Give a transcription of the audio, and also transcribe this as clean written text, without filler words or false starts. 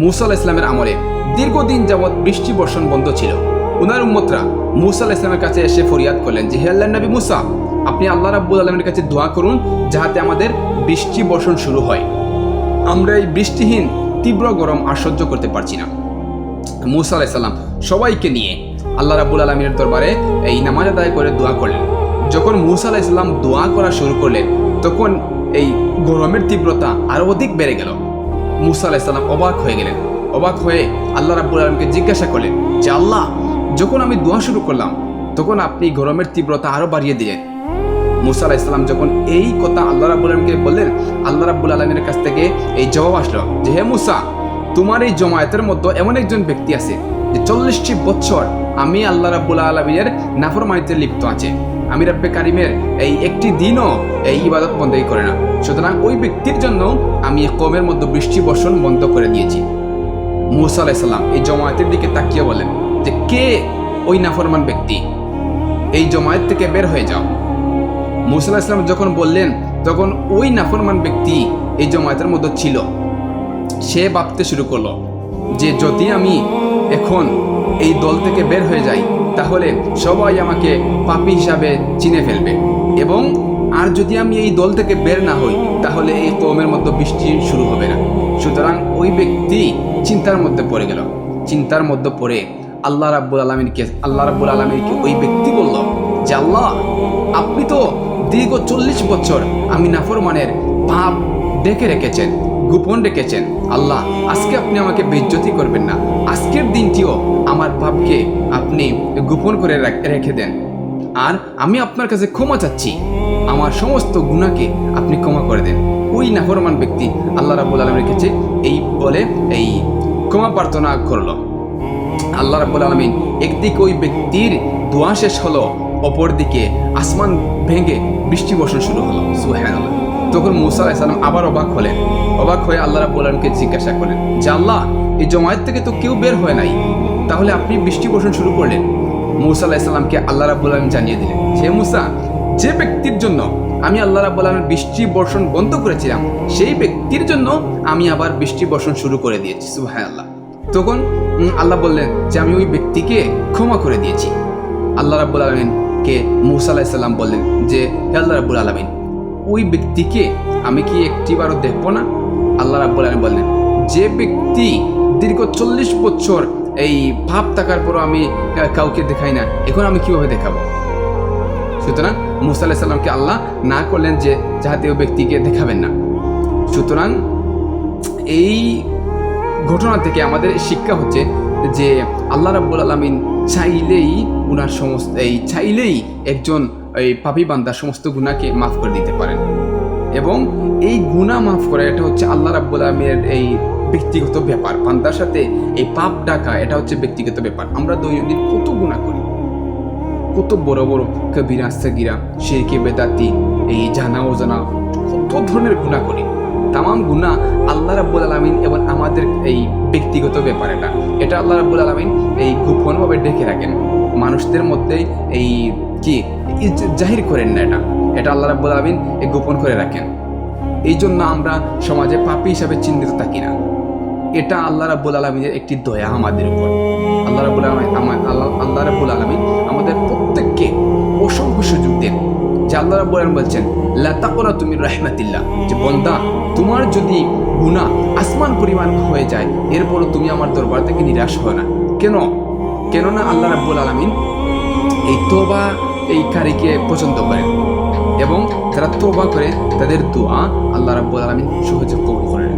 মূসা আলাইহিস সালামের আমলে দীর্ঘদিন যাবৎ বৃষ্টি বর্ষণ বন্ধ ছিল। উনার উম্মতরা মূসা আলাইহিস সালামের কাছে এসে ফরিয়াদ করলেন যে, হে আল্লাহর নবী মূসা, আপনি আল্লাহ রাব্বুল আলামিনের কাছে দোয়া করুন যাহাতে আমাদের বৃষ্টি বর্ষণ শুরু হয়। আমরা এই বৃষ্টিহীন তীব্র গরম আর সহ্য করতে পারছি না। মূসা আলাইহিস সালাম সবাইকে নিয়ে আল্লাহ রাব্বুল আলামিনের দরবারে এই নামাজ আদায় করে দোয়া করলেন। যখন মূসা আলাইহিস সালাম দোয়া করা শুরু করলেন তখন এই গরমের তীব্রতা আরো অধিক বেড়ে গেল। মূসা আলাইহিস সালাম অবাক হয়ে গেলেন। অবাক হয়ে আল্লাহ রাব্বুল আলামিনকে জিজ্ঞাসা করলেন যে, আল্লাহ, যখন আমি দোয়া শুরু করলাম তখন আপনি গরমের তীব্রতা আরো বাড়িয়ে দিলেন। মূসা আলাইহিস সালাম যখন এই কথা আল্লাহ রাব্বুল আলামিনকে বললেন, আল্লাহ রাব্বুল আলামিনের কাছ থেকে এই জবাব আসলো যে, হে মূসা, তোমার এই জমায়েতের মধ্যে এমন একজন ব্যক্তি আছে যে 40টি বছর আমি আল্লাহ রাব্বুল আলামিনের নাফরমানিতে লিপ্ত আছে। আমি রব্বে কারিমের এই একটি দিনও এই ইবাদত বন্ধই করে না। সুতরাং ওই ব্যক্তির জন্য আমি কওমের মধ্যে বৃষ্টি বর্ষণ বন্ধ করে দিয়েছি। মূসা আলাইহিস সালাম এই জমায়েতের দিকে তাকিয়ে বলেন যে, কে ওই নাফরমান ব্যক্তি? এই জমায়েত থেকে বের হয়ে যাও। মূসা আলাইহিস সালাম যখন বললেন তখন ওই নাফরমান ব্যক্তি এই জমায়েতের মধ্যে ছিল। সে ভাবতে শুরু করলো যে, যদি আমি এখন এই দল থেকে বের হয়ে যাই তাহলে সবাই আমাকে পাপী হিসাবে চিনে ফেলবে, এবং আর যদি আমি এই দল থেকে বের না হই তাহলে এই কওমের মধ্যে বৃষ্টি শুরু হবে না। সুতরাং ওই ব্যক্তি চিন্তার মধ্যে পড়ে গেল। চিন্তার মধ্যে পড়ে আল্লাহ রাব্বুল আলামিনকে ওই ব্যক্তি বলল যে, আল্লাহ, আপনি তো দীর্ঘ 40 বছর আমি নাফরমানের পাপ ডেকে রেখেছেন, গোপন রেখেছেন। আল্লাহ, আজকে আপনি আমাকে বেইজ্জতি করবেন না। আজকের দিনটিও আমার পাপকে আপনি গোপন করে রেখে দেন, আর আমি আপনার কাছে ক্ষমা চাচ্ছি, আমার সমস্ত গুনাহকে আপনি ক্ষমা করে দেন। ওই নাফরমান ব্যক্তি আল্লাহ রাব্বুল আলামিনের কাছে এই বলে এই ক্ষমা প্রার্থনা করলো। আল্লাহ রাব্বুল আলামিন একদিকে ওই ব্যক্তির দোয়া শেষ হলো, অপরদিকে আসমান ভেঙে বৃষ্টি বর্ষণ শুরু হলো। সুবহানাল্লাহ। তখন মূসা আলাইহিস সালাম আবার অবাক হলেন। অবাক হয়ে আল্লাহ রাব্বুল আলামিনকে জিজ্ঞাসা করলেন যে, আল্লাহ, এই জমায়েত থেকে তো কেউ বের হয় নাই, তাহলে আপনি বৃষ্টি বর্ষণ শুরু করলেন? মূসা আলাইহিস সালামকে আল্লাহ রাব্বুল আলামিন জানিয়ে দিলেন, হে মূসা, যে ব্যক্তির জন্য আমি আল্লাহ রাব্বুল আলামিন বৃষ্টি বর্ষণ বন্ধ করেছিলাম সেই ব্যক্তির জন্য আমি আবার বৃষ্টি বর্ষণ শুরু করে দিয়েছি। সুবহানাল্লাহ। তখন আল্লাহ বললেন যে, আমি ওই ব্যক্তিকে ক্ষমা করে দিয়েছি। আল্লাহ রাব্বুল আলামিনকে মূসা আলাইহিস সালাম বললেন যে, হে আল্লাহ রাব্বুল আলামিন, ওই ব্যক্তিকে আমি কি একটিবারও দেখবো না? আল্লাহ রাব্বুল আলামিন বললেন, যে ব্যক্তি দীর্ঘ 40 বছর এই পাপ থাকার পরও আমি কাউকে দেখাই না, এখন আমি কিভাবে দেখাবো? সুতরাং মূসা আলাইহিস সালামকে আল্লাহ না করলেন যে যাহাতে ওই ব্যক্তিকে দেখাবেন না। সুতরাং এই ঘটনা থেকে আমাদের শিক্ষা হচ্ছে যে আল্লাহ রাব্বুল আলামিন চাইলেই উনার চাইলেই একজন এই পাপী বান্দার সমস্ত গুনাহকে মাফ করে দিতে পারেন, এবং এই গুনাহ মাফ করা এটা হচ্ছে আল্লাহ রাব্বুল আলামিনের এই ব্যক্তিগত ব্যাপার। বান্দার সাথে এই পাপ ডাকা এটা হচ্ছে ব্যক্তিগত ব্যাপার। আমরা দৈনন্দিন কত গুনাহ করি, কত বড় বড় কবিরা সাগীরা, শিরকে বেদাতি, এই জানা অজানা কত ধরনের গুনাহ করি। তামাম গুনাহ আল্লাহ রাব্বুল আলামিন এবং আমাদের এই ব্যক্তিগত ব্যাপার। এটা আল্লাহ রাব্বুল আলামিন এই গোপনভাবে ডেকে রাখেন, মানুষদের মধ্যে এই জাহির করেন না। এটা আল্লাহ রাব্বুল আলামিন এই গোপন করে রাখেন। এই জন্য আমরা সমাজে পাপী হিসাবে চিহ্নিত থাকি না। এটা আল্লাহ রাব্বুল আলামিনের একটি দয়া আমাদের উপর। আল্লাহ রাব্বুল আলামিন আমাদের প্রত্যেককে অসংখ্য সুযোগ দেন। যে আল্লাহ রাব্বুল আলামিন বলছেন, লা তাকনাতু মির রাহমাতিল্লাহ, যে বান্দা, তোমার যদি গুনাহ আসমান পরিমাণ হয়ে যায় এরপরও তুমি আমার দরবার থেকে নিরাশ হয় না। কেননা আল্লাহ রাব্বুল আলামিন এই তওবা এই কারীকে পছন্দ করেন, এবং যারা তওবা করে তাদের দোয়া আল্লাহ রাব্বুল আলামিন সহজে কবুল করেন।